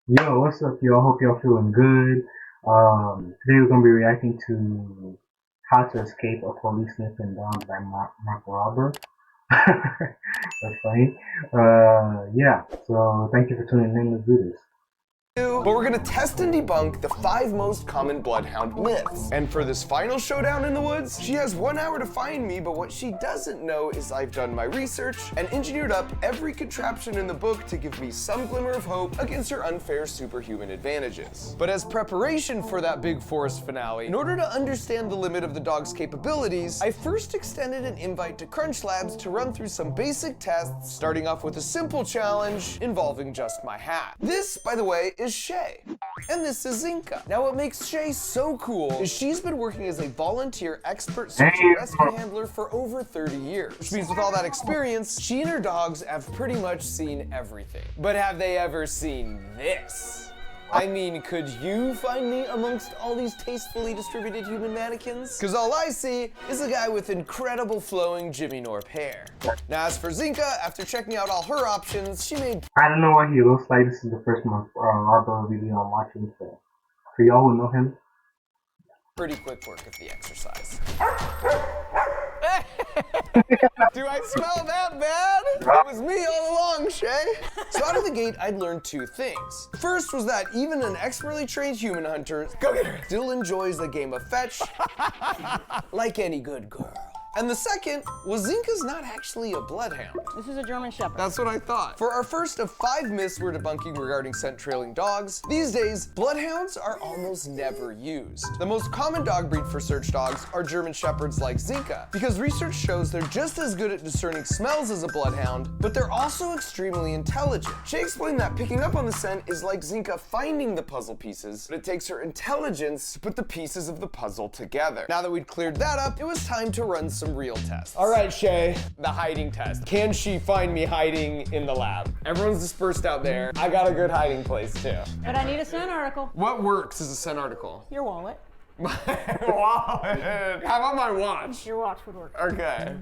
Yo, what's up, y'all? Hope y'all feeling good. Today we're gonna be reacting to How to Escape a Police Sniffing Dog by markrober. That's funny. Yeah. So thank you for tuning in. Let's do this. But we're gonna test and debunk the 5 most common bloodhound myths. And for this final showdown in the woods, she has 1 hour to find me, but what she doesn't know is I've done my research and engineered up every contraption in the book to give me some glimmer of hope against her unfair superhuman advantages. But as preparation for that big forest finale, in order to understand the limit of the dog's capabilities, I first extended an invite to Crunch Labs to run through some basic tests, starting off with a simple challenge involving just my hat. This, by the way, is Shay. And this is Zinka. Now what makes Shay so cool is she's been working as a volunteer expert search and rescue handler for over 30 years. Which means with all that experience, she and her dogs have pretty much seen everything. But have they ever seen this? I mean, could you find me amongst all these tastefully distributed human mannequins? Because all I see is a guy with incredible flowing Jimmy Norp hair. Now as for Zinka, after checking out all her options, she made I don't know why he looks like this is the first markrober video I'm watching. So for y'all who know him, pretty quick work of the exercise. Do I smell that bad? It was me all along, Shay. So out of the gate, I'd learned 2 things. First was that even an expertly trained human hunter still enjoys the game of fetch like any good girl. And the second was Zinka's not actually a bloodhound. This is a German Shepherd. That's what I thought. For our first of 5 myths we're debunking regarding scent trailing dogs, these days, bloodhounds are almost never used. The most common dog breed for search dogs are German Shepherds like Zinka, because research shows they're just as good at discerning smells as a bloodhound, but they're also extremely intelligent. Shay explained that picking up on the scent is like Zinka finding the puzzle pieces, but it takes her intelligence to put the pieces of the puzzle together. Now that we'd cleared that up, it was time to run some real tests. All right, Shay, the hiding test. Can she find me hiding in the lab? Everyone's dispersed out there. I got a good hiding place too. But I need a scent article. What works as a scent article? Your wallet. My wallet. How about my watch? Your watch would work. Okay.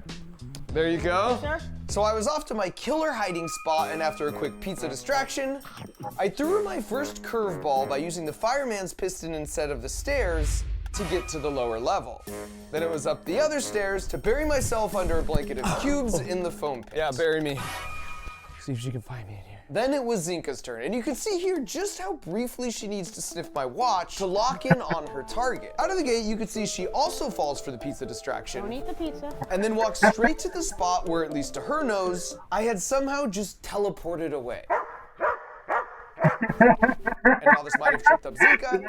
There you go. Sir? So I was off to my killer hiding spot, and after a quick pizza distraction, I threw in my first curveball by using the fireman's piston instead of the stairs to get to the lower level. Then it was up the other stairs to bury myself under a blanket of cubes in the foam pit. Yeah, bury me. See if she can find me in here. Then it was Zinka's turn, and you can see here just how briefly she needs to sniff my watch to lock in on her target. Out of the gate, you can see she also falls for the pizza distraction. Don't eat the pizza. And then walks straight to the spot where, at least to her nose, I had somehow just teleported away. And while this might have tripped up Zinka,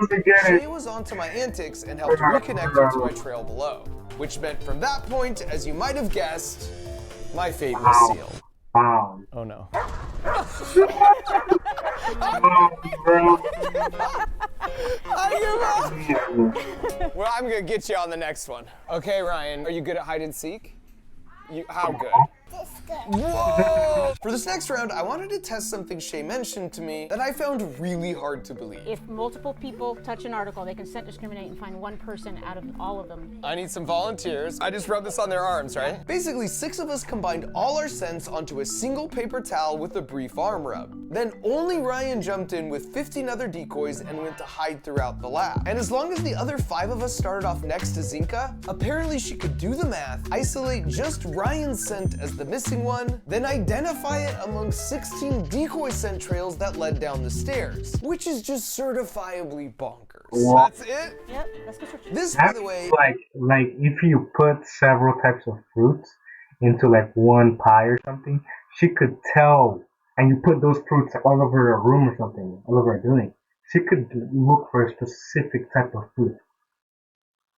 Shay was onto my antics and helped reconnect her to my trail below. Which meant from that point, as you might have guessed, my fate was sealed. Oh no. I give up. Well, I'm gonna get you on the next one. Okay, Ryan, are you good at hide and seek? How good? Whoa! For this next round, I wanted to test something Shay mentioned to me that I found really hard to believe. If multiple people touch an article, they can scent discriminate and find one person out of all of them. I need some volunteers. I just rub this on their arms, right? Basically, 6 of us combined all our scents onto a single paper towel with a brief arm rub. Then only Ryan jumped in with 15 other decoys and went to hide throughout the lab. And as long as the other 5 of us started off next to Zinka, apparently she could do the math, isolate just Ryan's scent as the missing one, then identify it among 16 decoy scent trails that led down the stairs, which is just certifiably bonkers. What? That's it? Yep, that's good. This, by the way, like if you put several types of fruits into like one pie or something, she could tell. And you put those fruits all over a room or something, all over a building. She could look for a specific type of fruit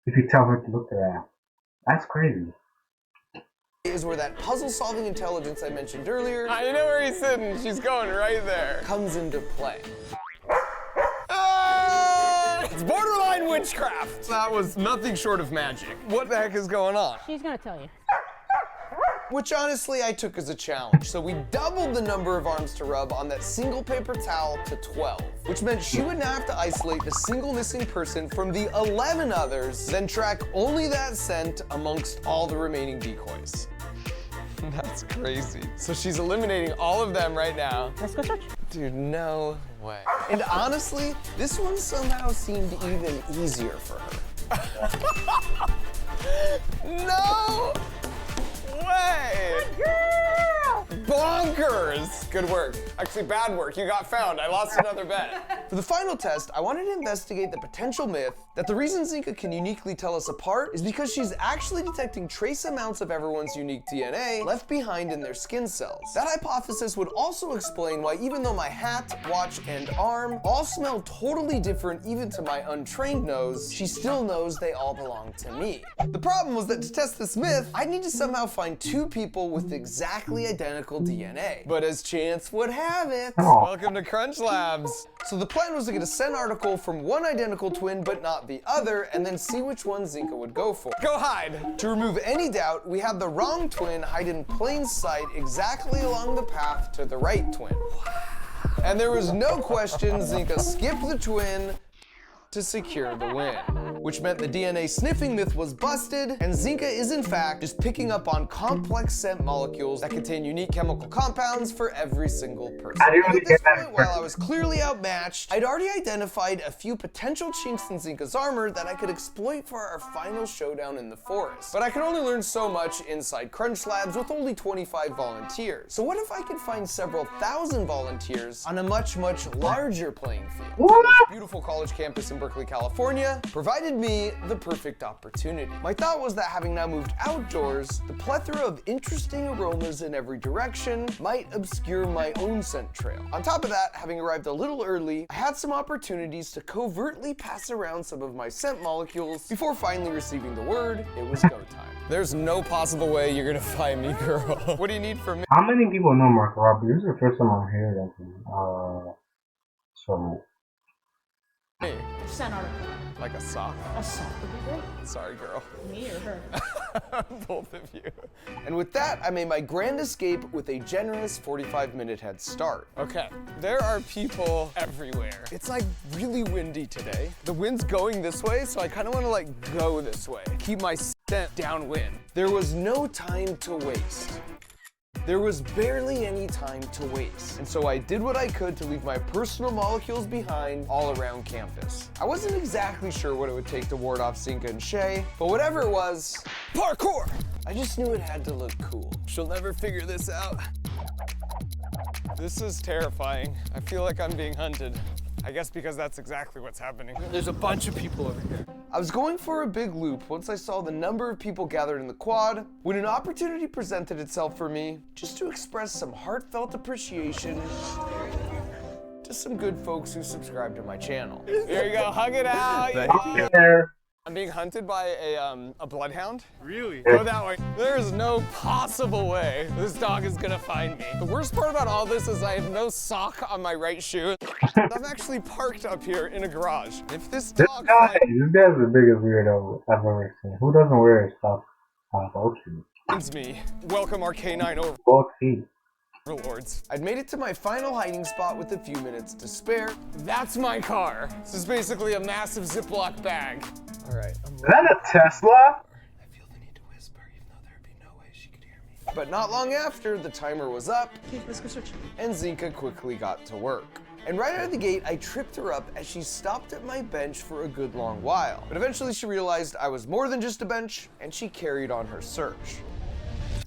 if you tell her to look for that. That's crazy. Is where that puzzle-solving intelligence I mentioned earlier, I know where he's sitting, she's going right there, comes into play. It's borderline witchcraft. That was nothing short of magic. What the heck is going on? She's gonna tell you. Which honestly I took as a challenge. So we doubled the number of arms to rub on that single paper towel to 12, which meant she would now have to isolate the single missing person from the 11 others, then track only that scent amongst all the remaining decoys. That's crazy. So she's eliminating all of them right now. Let's go search. Dude, no way. And honestly, this one somehow seemed even easier for her. No way! Bonkers! Good work. Actually, bad work. You got found. I lost another bet. For the final test, I wanted to investigate the potential myth that the reason Zinka can uniquely tell us apart is because she's actually detecting trace amounts of everyone's unique DNA left behind in their skin cells. That hypothesis would also explain why even though my hat, watch, and arm all smell totally different even to my untrained nose, she still knows they all belong to me. The problem was that to test this myth, I'd need to somehow find two people with exactly identical DNA. But as chance would have it, welcome to Crunch Labs. So the plan was to get a scent article from one identical twin but not the other, and then see which one Zinka would go for. Go hide! To remove any doubt, we had the wrong twin hide in plain sight exactly along the path to the right twin. And there was no question Zinka skipped the twin to secure the win, which meant the DNA sniffing myth was busted, and Zinka is in fact just picking up on complex scent molecules that contain unique chemical compounds for every single person. And at this point, while I was clearly outmatched, I'd already identified a few potential chinks in Zinka's armor that I could exploit for our final showdown in the forest. But I could only learn so much inside Crunch Labs with only 25 volunteers. So what if I could find several thousand volunteers on a much, much larger playing field? This beautiful college campus in Berkeley, California, provided me the perfect opportunity. My thought was that having now moved outdoors, the plethora of interesting aromas in every direction might obscure my own scent trail. On top of that, having arrived a little early, I had some opportunities to covertly pass around some of my scent molecules before finally receiving the word it was go time. There's no possible way you're gonna find me, girl. What do you need from me? How many people know markrober? This is the first time I'm hearing that. So. Hey. Scent article. Like a sock? A sock would be great. Sorry, girl. Me or her? Both of you. And with that, I made my grand escape with a generous 45-minute head start. Okay, there are people everywhere. It's like really windy today. The wind's going this way, so I kind of want to like go this way. Keep my scent downwind. There was no time to waste. There was barely any time to waste, and so I did what I could to leave my personal molecules behind all around campus. I wasn't exactly sure what it would take to ward off Zinka and Shay, but whatever it was, parkour! I just knew it had to look cool. She'll never figure this out. This is terrifying. I feel like I'm being hunted. I guess because that's exactly what's happening. There's a bunch of people over here. I was going for a big loop once I saw the number of people gathered in the quad, when an opportunity presented itself for me just to express some heartfelt appreciation to some good folks who subscribe to my channel. Here you go, hug it out. I'm being hunted by a bloodhound. Really? Go that way. There's no possible way this dog is gonna find me. The worst part about all this is I have no sock on my right shoe. I'm actually parked up here in a garage. If this dog guy's the biggest weirdo I've ever seen. Who doesn't wear his sock on both shoes? finds me, welcome our K9 overlords. I'd made it to my final hiding spot with a few minutes to spare. That's my car. This is basically a massive Ziploc bag. All right. Is that a Tesla? I feel the need to whisper, even though there'd be no way she could hear me. But not long after, the timer was up, Let's go search. and Zinka quickly got to work. And right out of the gate, I tripped her up as she stopped at my bench for a good long while. But eventually she realized I was more than just a bench, and she carried on her search.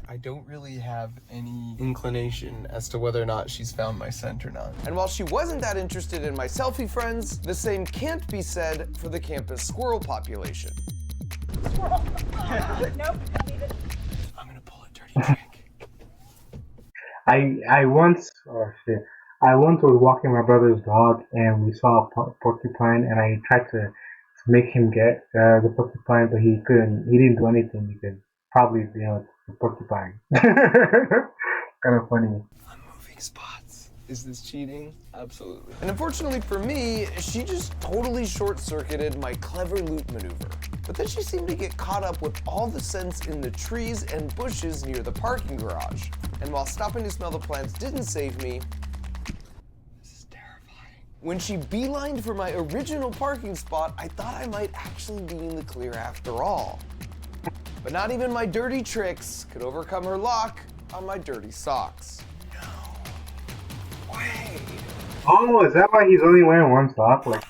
I don't really have any inclination as to whether or not she's found my scent or not. And while she wasn't that interested in my selfie friends, the same can't be said for the campus squirrel population. Squirrel. Nope. Leave it. I'm gonna pull a dirty trick. I once was walking my brother's dog and we saw a porcupine, and I tried to make him get the porcupine, but he couldn't. He didn't do anything because probably, the porcupine. Kind of funny. I'm moving spots. Is this cheating? Absolutely. And unfortunately for me, she just totally short-circuited my clever loop maneuver. But then she seemed to get caught up with all the scents in the trees and bushes near the parking garage. And while stopping to smell the plants didn't save me, this is terrifying. When she beelined for my original parking spot, I thought I might actually be in the clear after all. But not even my dirty tricks could overcome her lock on my dirty socks. No way. Oh, is that why he's only wearing one sock? Like,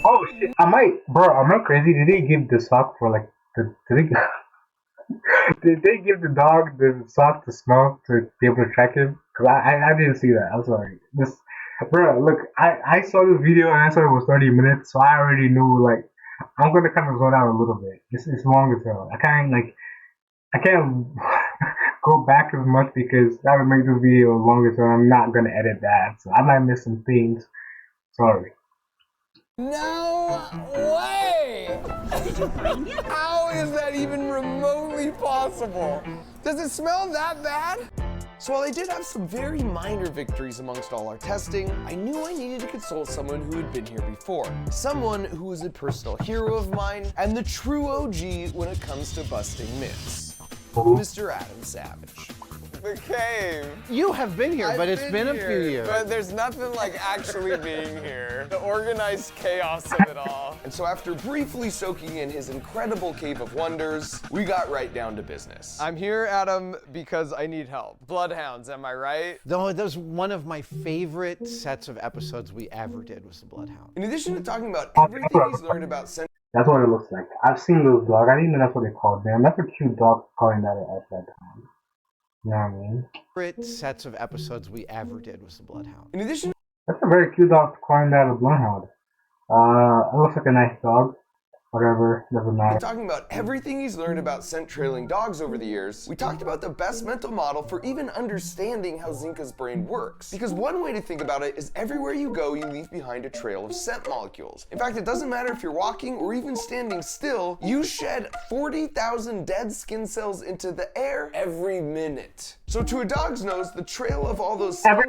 oh shit, am I crazy? Did they give the sock for like did they, did they give the dog the sock to smell to be able to track him? Cause I didn't see that. I'm sorry. This, bro, look, I saw this video and I saw it was 30 minutes, so I already knew like I'm gonna kind of zone out a little bit. It's long as hell. I can't go back as much because that would make this video longer, so I'm not gonna edit that. So I might miss some things. Sorry. No way! How is that even remotely possible? Does it smell that bad? So while I did have some very minor victories amongst all our testing, I knew I needed to consult someone who had been here before. Someone who was a personal hero of mine and the true OG when it comes to busting myths. Mr. Adam Savage. The cave. You have been here, but it's been a few years. But there's nothing like actually being here. The organized chaos of it all. And so after briefly soaking in his incredible cave of wonders, we got right down to business. I'm here, Adam, because I need help. Bloodhounds, am I right? Though that was one of my favorite sets of episodes we ever did was the Bloodhound. In addition to talking about everything he's learned about That's what it looks like. I've seen those dogs. I didn't know that's what they called them. That's a cute dog calling that at that time. You know what I mean? Favorite sets of episodes we ever did was the Bloodhound. In addition, That's a very cute dog calling that a bloodhound. It looks like a nice dog. Whatever, doesn't matter. talking about everything he's learned about scent trailing dogs over the years, we talked about the best mental model for even understanding how Zinka's brain works. Because one way to think about it is everywhere you go, you leave behind a trail of scent molecules. In fact, it doesn't matter if you're walking or even standing still, you shed 40,000 dead skin cells into the air every minute. So to a dog's nose, the trail of all those scent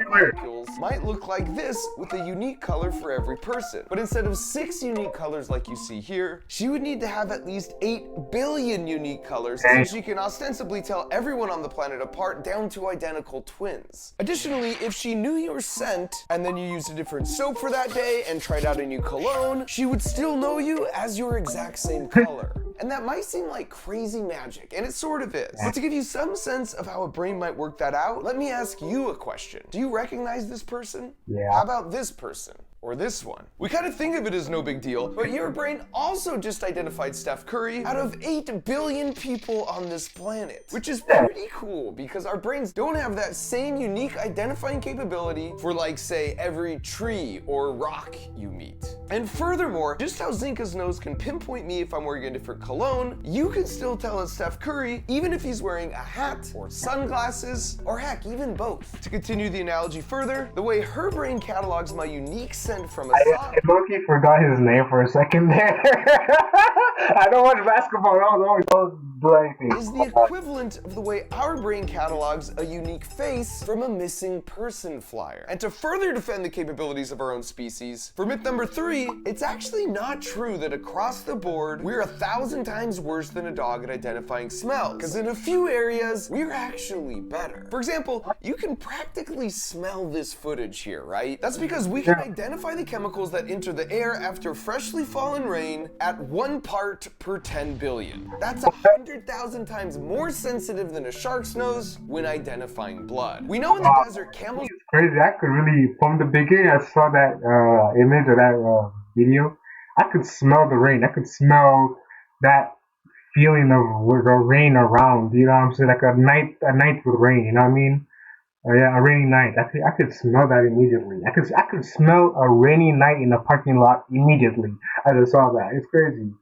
molecules might look like this with a unique color for every person. But instead of 6 unique colors like you see here, she would need to have at least 8 billion unique colors so she can ostensibly tell everyone on the planet apart down to identical twins. Additionally, if she knew your scent and then you used a different soap for that day and tried out a new cologne, she would still know you as your exact same color. And that might seem like crazy magic, and it sort of is. But to give you some sense of how a brain might work that out, let me ask you a question. Do you recognize this person? Yeah. How about this person? Or this one? We kind of think of it as no big deal, but your brain also just identified Steph Curry out of 8 billion people on this planet, which is pretty cool because our brains don't have that same unique identifying capability for, like, say, every tree or rock you meet. And furthermore, just how Zinka's nose can pinpoint me if I'm wearing a different cologne, you can still tell it's Steph Curry even if he's wearing a hat or sunglasses, or heck, even both. To continue the analogy further, the way her brain catalogs my unique scent from a sock. I low-key forgot his name for a second there. I don't watch basketball. I don't do anything. Is the equivalent of the way our brain catalogs a unique face from a missing person flyer. And to further defend the capabilities of our own species, for myth number 3, it's actually not true that across the board, we're 1,000 times worse than a dog at identifying smells. Because in a few areas, we're actually better. For example, you can practically smell this footage here, right? That's because we can identify the chemicals that enter the air after freshly fallen rain at 1 part per 10 billion. That's 100,000 times more sensitive than a shark's nose when identifying blood. We know in the desert, camels... It's crazy. I could really, from the beginning, I saw that image or that video. I could smell the rain. I could smell that feeling of the rain around. You know what I'm saying? Like a night with rain. You know what I mean? Yeah, a rainy night. I could smell that immediately. I could smell a rainy night in a parking lot immediately. I just saw that. It's crazy.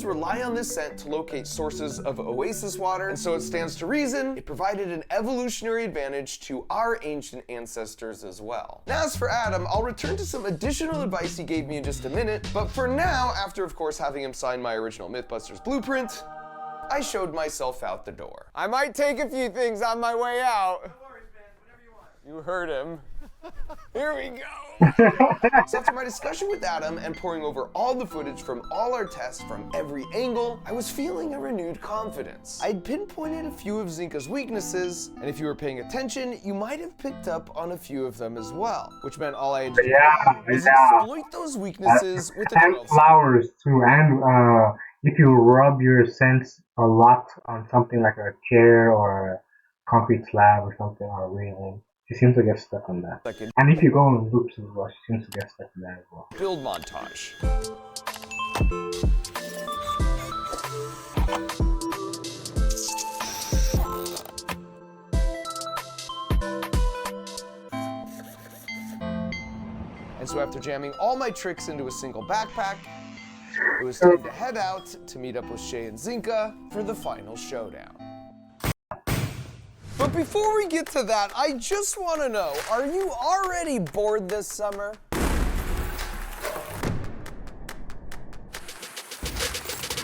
Rely on this scent to locate sources of oasis water, and so it stands to reason it provided an evolutionary advantage to our ancient ancestors as well. Now as for Adam, I'll return to some additional advice he gave me in just a minute, but for now, after of course having him sign my original Mythbusters blueprint, I showed myself out the door. I might take a few things on my way out. You heard him. Here we go. So after my discussion with Adam and poring over all the footage from all our tests from every angle, I was feeling a renewed confidence. I'd pinpointed a few of Zinka's weaknesses, and if you were paying attention, you might have picked up on a few of them as well, which meant all I had to do was exploit those weaknesses with a and flowers too, and if you rub your scents a lot on something like a chair or a concrete slab or something or a railing. She seems to get stuck on that. Second And if you go on loops as well, she seems to get stuck on that as well. build montage. And so after jamming all my tricks into a single backpack, it was time to head out to meet up with Shay and Zinka for the final showdown. But before we get to that, I just want to know, are you already bored this summer?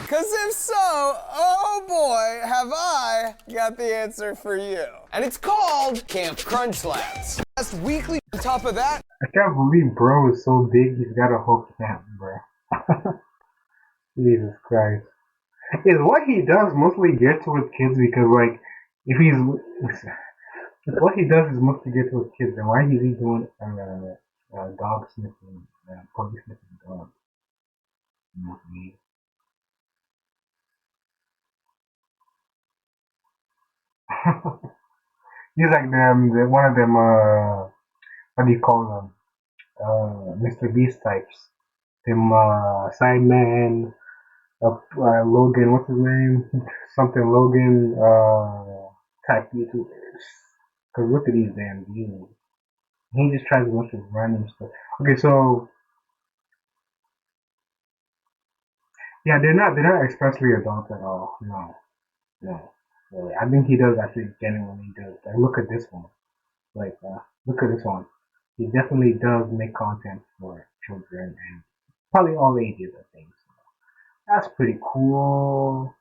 Because if so, oh boy, have I got the answer for you. And it's called Camp Crunch Labs. Last weekly, on top of that, I can't believe bro is so big, he's got a whole camp, bro. Jesus Christ. Is what he does mostly geared towards kids? Because, like, if what he does is mostly geared towards kids, then why is he doing dog sniffing, puppy sniffing dog? He's like one of them, what do you call them? Mr. Beast types. Them, Sideman, Logan, what's his name? Something Logan, type YouTubers. Cause look at these damn views. He just tries a bunch of random stuff. Okay, so yeah, they're not expressly adult at all. No. Really. I think he does actually genuinely does. Like, look at this one. Like, look at this one. He definitely does make content for children and probably all ages, I think. So that's pretty cool.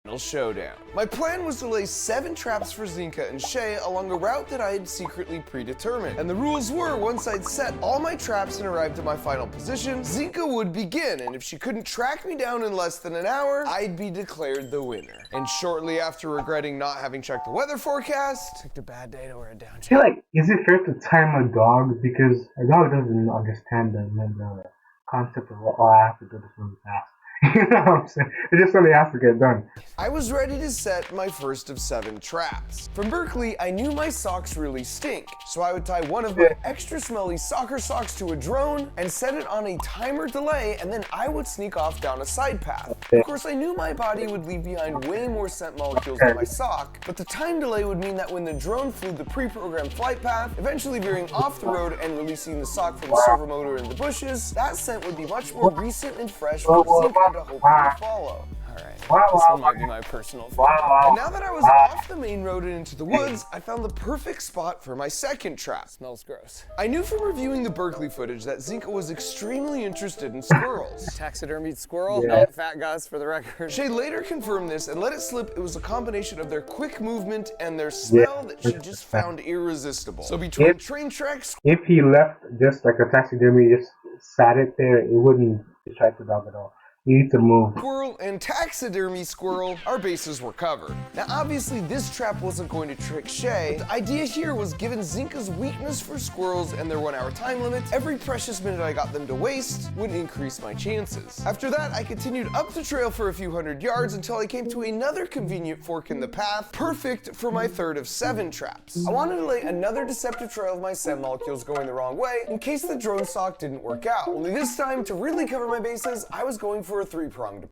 final showdown. My plan was to lay 7 traps for Zinka and Shay along a route that I had secretly predetermined. And the rules were, once I'd set all my traps and arrived at my final position, Zinka would begin, and if she couldn't track me down in less than an hour, I'd be declared the winner. And shortly after regretting not having checked the weather forecast, picked a bad day to wear it down. I feel like, is it fair to time a dog? Because a dog doesn't understand the concept of, oh, I have to do this really fast. You know what I'm saying? It just really has to get done. I was ready to set my first of 7 traps. From Berkeley, I knew my socks really stink, so I would tie one of my extra smelly soccer socks to a drone and set it on a timer delay, and then I would sneak off down a side path. Of course, I knew my body would leave behind way more scent molecules than my sock, but the time delay would mean that when the drone flew the pre-programmed flight path, eventually veering off the road and releasing the sock from the servo motor in the bushes, that scent would be much more recent and fresh for Zinka to hopefully follow. Alright, this one might be my personal favorite. And now that I was off the main road and into the woods, I found the perfect spot for my second trap. Smells gross. I knew from reviewing the Berkeley footage that Zinka was extremely interested in squirrels. Taxidermied squirrel, not Fat Gus for the record. Shay later confirmed this and let it slip it was a combination of their quick movement and their smell that she just found irresistible. So between train tracks, if he left just like a taxidermy, just sat it there, it wouldn't attract the dog at all. You need to move. Squirrel and taxidermy squirrel, our bases were covered. Now obviously this trap wasn't going to trick Shay. The idea here was, given Zinka's weakness for squirrels and their 1-hour time limit, every precious minute I got them to waste would increase my chances. After that, I continued up the trail for a few hundred yards until I came to another convenient fork in the path, perfect for my third of 7 traps. I wanted to lay another deceptive trail of my scent molecules going the wrong way in case the drone sock didn't work out. Only this time, to really cover my bases, I was going for a 3-pronged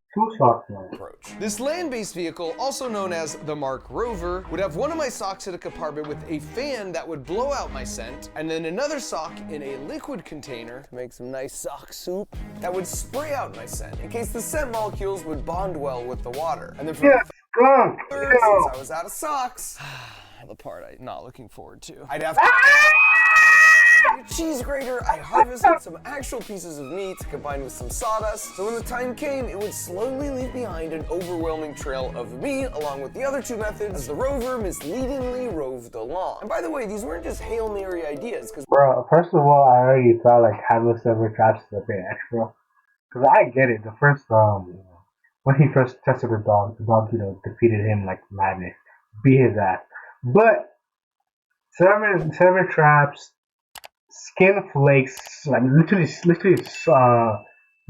approach. This land-based vehicle, also known as the markrober, would have one of my socks in a compartment with a fan that would blow out my scent, and then another sock in a liquid container to make some nice sock soup that would spray out my scent in case the scent molecules would bond well with the water. And then for the third, since I was out of socks, the part I'm not looking forward to, I'd have to cheese grater. I harvested some actual pieces of meat combined with some sawdust, so when the time came, it would slowly leave behind an overwhelming trail of me, along with the other 2 methods, as the rover misleadingly roved along. And by the way, these weren't just Hail Mary ideas, because bro, first of all, I already thought like having 7 traps is a bit extra. Cause I get it. The first, when he first tested the dog, defeated him like madness, beat his ass. But 7 traps, skin flakes, like literally,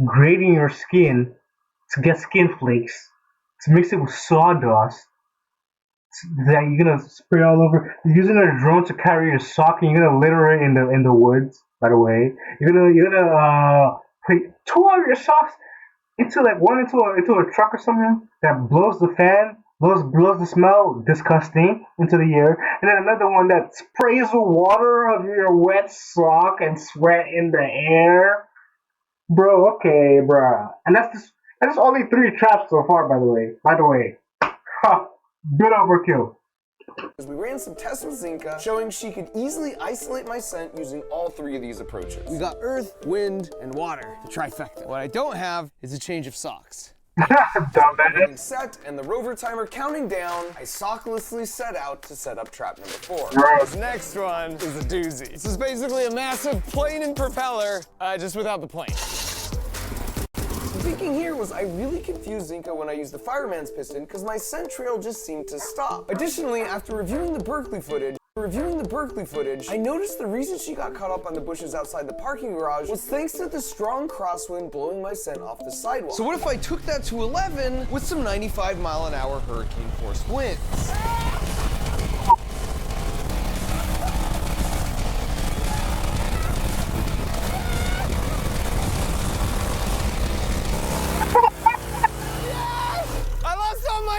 grating your skin to get skin flakes, to mix it with sawdust, that you're gonna spray all over. You're using a drone to carry your sock, and you're gonna litter it in the woods. By the way, you're gonna put two of your socks into like one into a truck or something that blows the fan, blows the smell disgusting into the air, and then another one that sprays the water of your wet sock and sweat in the air. Bro, okay, bro. And that's only three traps so far, by the way. Ha, good overkill. We ran some tests with Zinka, showing she could easily isolate my scent using all three of these approaches. We got earth, wind, and water, the trifecta. What I don't have is a change of socks. Dumbass. Set and the rover timer counting down, I socklessly set out to set up trap number 4. This next one is a doozy. This is basically a massive plane and propeller, just without the plane. The thinking here was I really confused Zinka when I used the fireman's piston because my scent trail just seemed to stop. Additionally, after reviewing the Berkeley footage, I noticed the reason she got caught up on the bushes outside the parking garage was thanks to the strong crosswind blowing my scent off the sidewalk. So what if I took that to 11 with some 95-mile-an-hour hurricane force winds?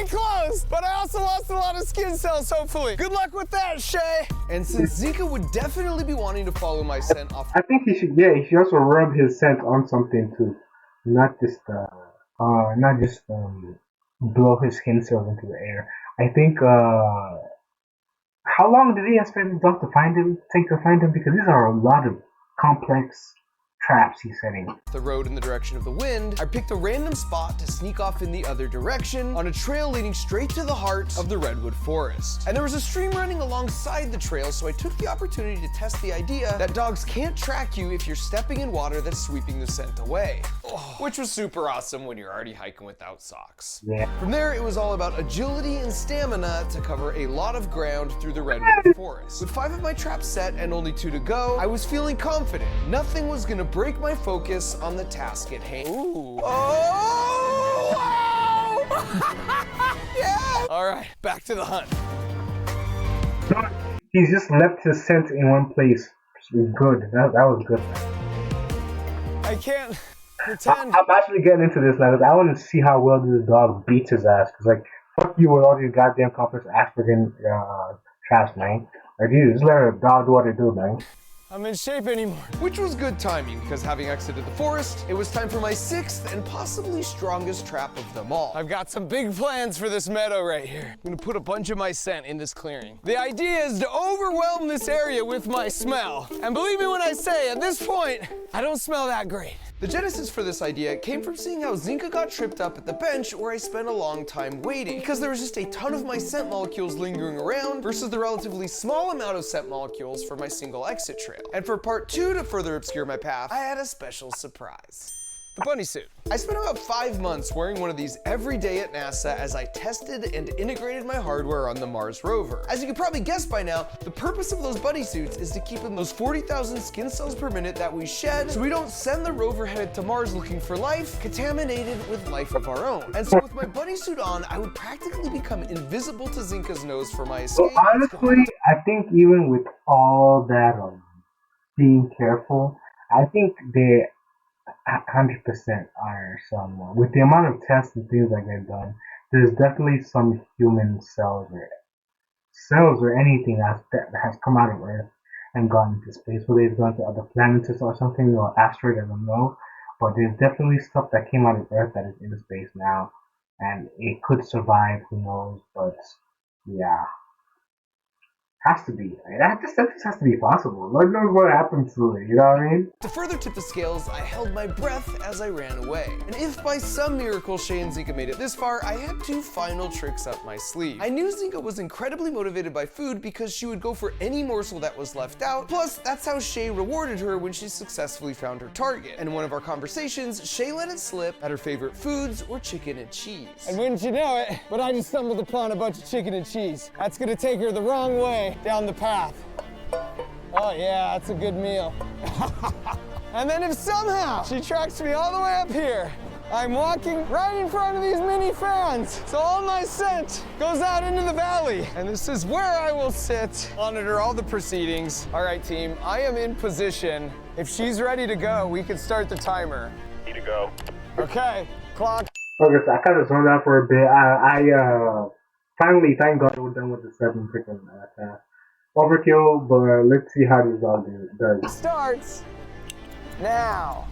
Clothes, but I also lost a lot of skin cells, hopefully. Good luck with that, Shay. And since Zinka would definitely be wanting to follow my scent off, I think he should also rub his scent on something too, not just blow his skin cells into the air. I think how long did he expect his dog to find him? Because these are a lot of complex traps he's setting. The road in the direction of the wind, I picked a random spot to sneak off in the other direction on a trail leading straight to the heart of the redwood forest. And there was a stream running alongside the trail, so I took the opportunity to test the idea that dogs can't track you if you're stepping in water that's sweeping the scent away. Which was super awesome when you're already hiking without socks. Yeah. From there, it was all about agility and stamina to cover a lot of ground through the redwood forest. With 5 of my traps set and only 2 to go, I was feeling confident. Nothing was gonna break my focus on the task at hand. Ooh. Oh! Wow! Yeah! All right, back to the hunt. He's just left his scent in one place. Good. That was good. I can't pretend. I'm actually getting into this now because I want to see how well this dog beats his ass. Cause like, fuck you with all these goddamn complex African traps, man. Like, dude, just let a dog do what they do, man. I'm in shape anymore. Which was good timing, because having exited the forest, it was time for my 6th and possibly strongest trap of them all. I've got some big plans for this meadow right here. I'm gonna put a bunch of my scent in this clearing. The idea is to overwhelm this area with my smell. And believe me when I say, at this point, I don't smell that great. The genesis for this idea came from seeing how Zinka got tripped up at the bench where I spent a long time waiting, because there was just a ton of my scent molecules lingering around versus the relatively small amount of scent molecules for my single exit trail. And for part 2, to further obscure my path, I had a special surprise. The bunny suit. I spent about 5 months wearing one of these every day at NASA as I tested and integrated my hardware on the Mars rover. As you can probably guess by now, the purpose of those bunny suits is to keep in those 40,000 skin cells per minute that we shed so we don't send the rover headed to Mars looking for life, contaminated with life of our own. And so with my bunny suit on, I would practically become invisible to Zinka's nose for my escape. So honestly, I think even with all that being careful, I think they 100% are some, with the amount of tests and things like they've done, there's definitely some human cells or anything that has come out of Earth and gone into space, whether it's gone to other planets or something, or asteroid, I don't know, but there's definitely stuff that came out of Earth that is in space now, and it could survive, who knows, but yeah. Has to be. That just has to be possible. Lord knows what happened to it, you know what I mean? To further tip the scales, I held my breath as I ran away. And if by some miracle Shay and Zinka made it this far, I had 2 final tricks up my sleeve. I knew Zinka was incredibly motivated by food because she would go for any morsel that was left out. Plus, that's how Shay rewarded her when she successfully found her target. And in one of our conversations, Shay let it slip that her favorite foods were chicken and cheese. And wouldn't you know it, but I just stumbled upon a bunch of chicken and cheese. That's gonna take her the wrong way down the path. Oh yeah, that's a good meal. And then if somehow she tracks me all the way up here, I'm walking right in front of these mini fans. So all my scent goes out into the valley. And this is where I will sit, monitor all the proceedings. All right, team, I am in position. If she's ready to go, we can start the timer. Need to go. Okay, clock. Okay, so I kind of zoned out for a bit. I finally, thank God, we're done with the 7 freaking overkill. But let's see how this all does. Starts now.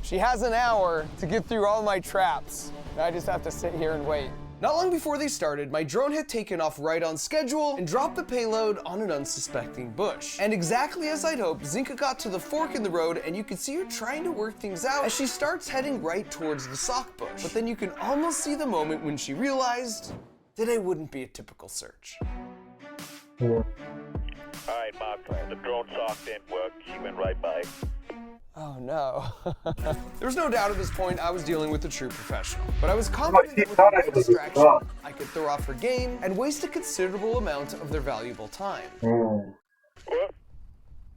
She has an hour to get through all my traps. I just have to sit here and wait. Not long before they started, my drone had taken off right on schedule and dropped the payload on an unsuspecting bush. And exactly as I'd hoped, Zinka got to the fork in the road and you can see her trying to work things out as she starts heading right towards the sock bush. But then you can almost see the moment when she realized that it wouldn't be a typical search. All right, Mark. The drone sock didn't work. She went right by. Oh no. There was no doubt at this point I was dealing with a true professional. But I was confident that with the right distraction, I could throw off her game and waste a considerable amount of their valuable time. Whoop.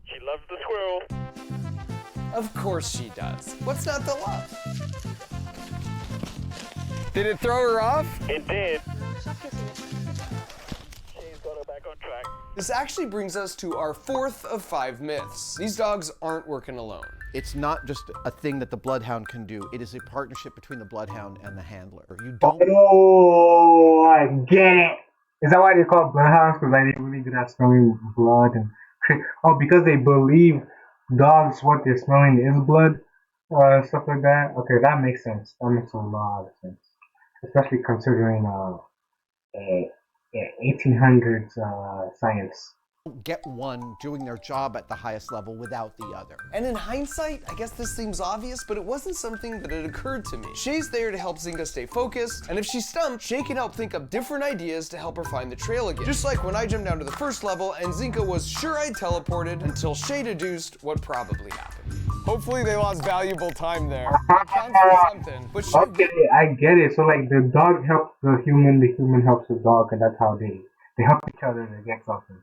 She loves the squirrel. Of course she does. What's not to love? Did it throw her off? It did. She's got her back on track. This actually brings us to our 4th of 5 myths. These dogs aren't working alone. It's not just a thing that the bloodhound can do. It is a partnership between the bloodhound and the handler. You don't. Oh, I get it. Is that why they call it bloodhounds? Because they're really good at smelling blood and because they believe dogs what they're smelling is blood, stuff like that. Okay, that makes sense. That makes a lot of sense, especially considering 1800s science. Get one doing their job at the highest level without the other. And in hindsight, I guess this seems obvious, but it wasn't something that had occurred to me. Shay's there to help Zinka stay focused, and if she's stumped, Shay can help think up different ideas to help her find the trail again. Just like when I jumped down to the first level and Zinka was sure I'd teleported until Shay deduced what probably happened. Hopefully they lost valuable time there. That counts for something. But Shay I get it. So like the dog helps the human helps the dog, and that's how they help each other to get something.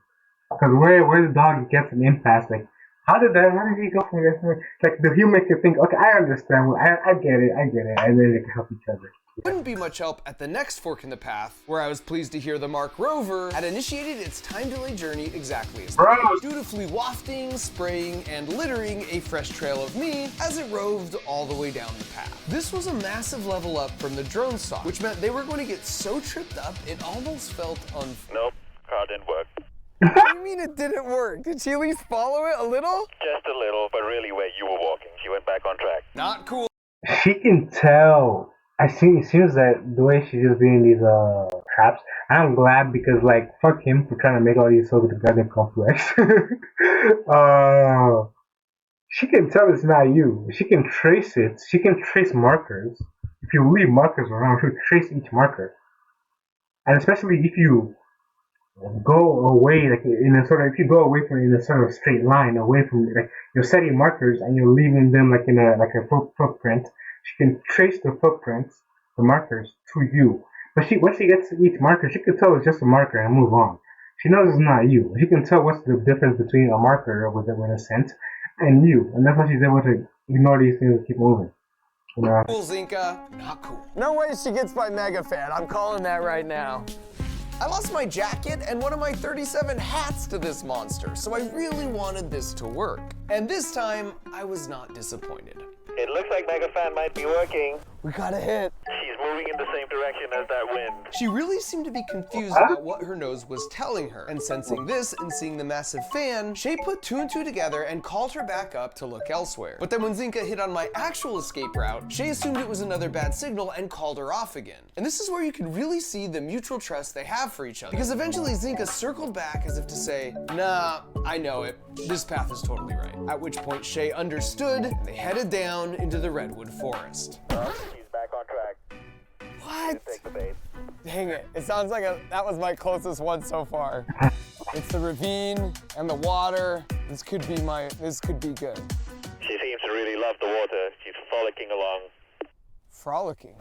Because where the dog gets an impasse, like how did he go from this? Like the human can think, okay, I understand, I get it, and then they can help each other. Wouldn't be much help at the next fork in the path, where I was pleased to hear the markrober had initiated its time delay journey exactly as planned, dutifully wafting, spraying, and littering a fresh trail of me as it roved all the way down the path. This was a massive level up from the drone sock, which meant they were going to get so tripped up it almost felt unfair. Nope, car didn't work. What do you mean it didn't work? Did she at least follow it a little? Just a little, but really where you were walking. She went back on track. Not cool. She can tell. It seems that the way she's just doing these traps, I'm glad because like fuck him for trying to make all these so goddamn complex. She can tell it's not you. She can trace it. She can trace markers. If you leave markers around, she'll trace each marker. And especially if you go away, like if you go away from in a sort of straight line, away from like you're setting markers and you're leaving them like in a footprint. She can trace the footprints, the markers, to you. But once she gets to each marker, she can tell it's just a marker and move on. She knows it's not you. She can tell what's the difference between a marker with a scent and you, and that's why she's able to ignore these things and keep moving. You know? Cool, Zinka. Not cool. No way she gets my mega fan. I'm calling that right now. I lost my jacket and one of my 37 hats to this monster, so I really wanted this to work. And this time, I was not disappointed. It looks like Megafan might be working. We got a hit. She's moving in the same direction as that wind. She really seemed to be confused about what her nose was telling her, and sensing this and seeing the massive fan, Shay put 2 and 2 together and called her back up to look elsewhere. But then when Zinka hit on my actual escape route, Shay assumed it was another bad signal and called her off again. And this is where you can really see the mutual trust they have for each other, because eventually Zinka circled back as if to say, nah, I know it. This path is totally right. At which point Shay understood, and they headed down into the redwood forest. She's back on track. What? Take the bait. Dang it. It sounds like that was my closest one so far. It's the ravine and the water. This could be good. She seems to really love the water. She's frolicking along. Frolicking?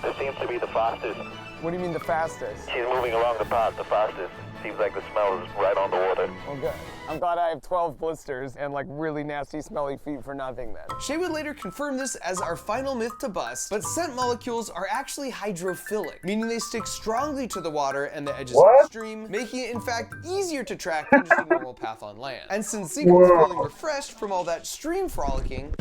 This seems to be the fastest. What do you mean the fastest? She's moving along the path the fastest. Seems like the smell is right on the water. nailed it. Well, good. I'm glad I have 12 blisters and like really nasty smelly feet for nothing then. Shay would later confirm this as our final myth to bust, but scent molecules are actually hydrophilic, meaning they stick strongly to the water and the edges of the stream, making it in fact easier to track than just a normal path on land. And since Zeke was feeling refreshed from all that stream frolicking,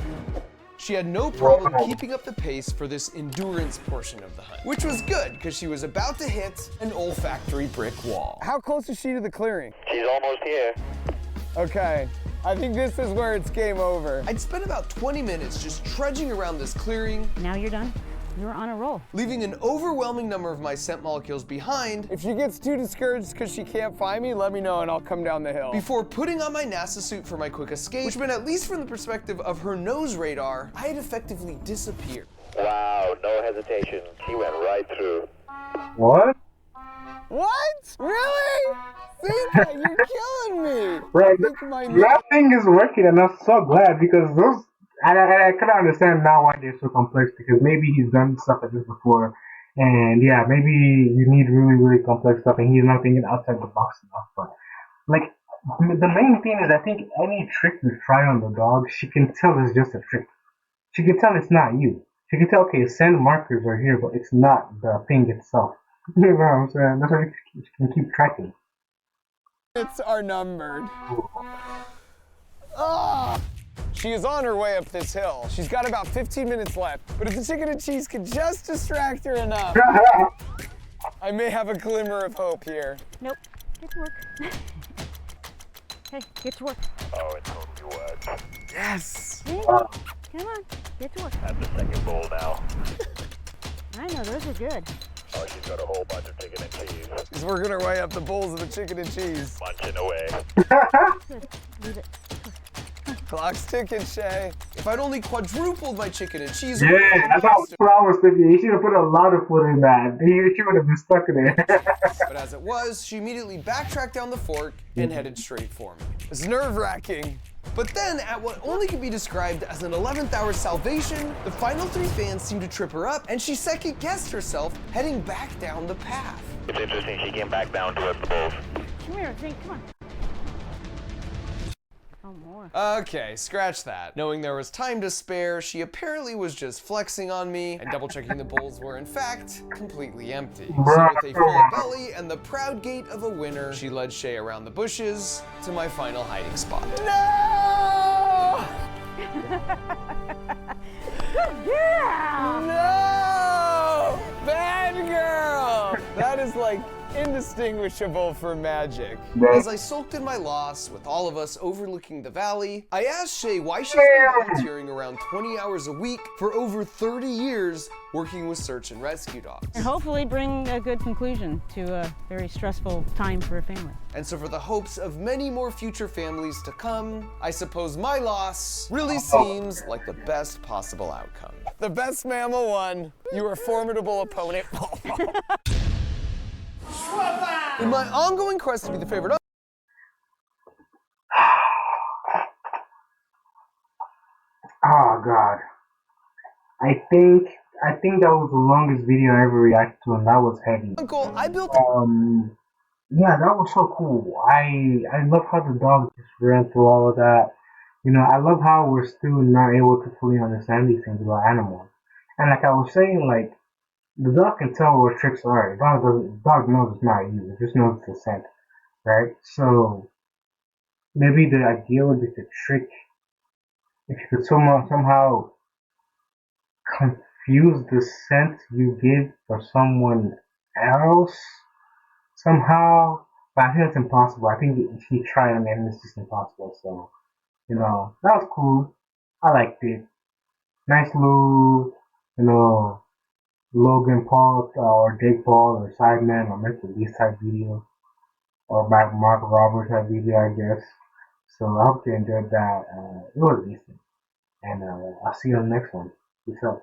she had no problem keeping up the pace for this endurance portion of the hunt, which was good because she was about to hit an olfactory brick wall. How close is she to the clearing? She's almost here. Okay, I think this is where it's game over. I'd spent about 20 minutes just trudging around this clearing, Now you're done. You're on a roll. leaving an overwhelming number of my scent molecules behind. If she gets too discouraged because she can't find me, let me know and I'll come down the hill. Before putting on my NASA suit for my quick escape, which meant at least from the perspective of her nose radar, I had effectively disappeared. Wow, no hesitation. She went right through. What? What? Really? Zika, you're killing me. Right. I think my That thing is working, and I'm so glad because those. And I kind of understand now why they're so complex because maybe he's done stuff like this before, and yeah, maybe you need really, really complex stuff, and he's not thinking outside the box enough. But like the main thing is, I think any trick you try on the dog, she can tell it's just a trick. She can tell it's not you. She can tell, okay, scent markers are here, but it's not the thing itself. You know what I'm saying? That's why she can keep tracking. minutes are numbered. Ah! She is on her way up this hill. She's got about 15 minutes left, but if the chicken and cheese could just distract her enough, I may have a glimmer of hope here. Nope. Get to work. Hey, get to work. Oh, it totally worked. Yes! Hey, come on. Get to work. At the second bowl now. I know, those are good. Oh, she's got a whole bunch of chicken and cheese. She's working her way up the bowls of the chicken and cheese. Munching away. Good. Leave it. Clock's ticking, Shay. If I'd only quadrupled my chicken and cheese, Yeah, that's what I was thinking. You should have put a lot of foot in that. She would have been stuck in it. but as it was, she immediately backtracked down the fork and headed straight for me. It's nerve-wracking. But then, at what only could be described as an 11th hour salvation, the final 3 fans seemed to trip her up, and she second-guessed herself, heading back down the path. It's interesting she came back down towards the bowls. Come here, Zink, come on. Oh, more. Okay, scratch that. Knowing there was time to spare, she apparently was just flexing on me and double-checking the bowls were, in fact, completely empty. So with a full belly and the proud gait of a winner, she led Shay around the bushes to my final hiding spot. No! Yeah! No! Bad girl! That is like indistinguishable from magic. As I sulked in my loss, with all of us overlooking the valley, I asked Shay why she's been volunteering around 20 hours a week for over 30 years working with search and rescue dogs. And hopefully bring a good conclusion to a very stressful time for a family. And so for the hopes of many more future families to come, I suppose my loss really seems like the best possible outcome. The best mammal won. You are a formidable opponent. In my ongoing quest to be the favorite of Oh God. I think that was the longest video I ever reacted to, and that was heavy. Uncle, I built Yeah, that was so cool. I love how the dog just ran through all of that. You know, I love how we're still not able to fully understand these things about animals. And like I was saying, like the dog can tell what tricks are. The dog knows it's not you. It just knows it's a scent, right? So maybe the idea would be to trick. If you could somehow confuse the scent you give for someone else somehow, but I think that's impossible. I think if he tried, I mean, it's just impossible. So, you know, that was cool. I liked it. Nice little, you know, Logan Paul or Jake Paul or Sideman or Mr. Beast type video, or markrober type video, I guess. So I hope you enjoyed that. It was decent. And I'll see you on the next one. Peace out.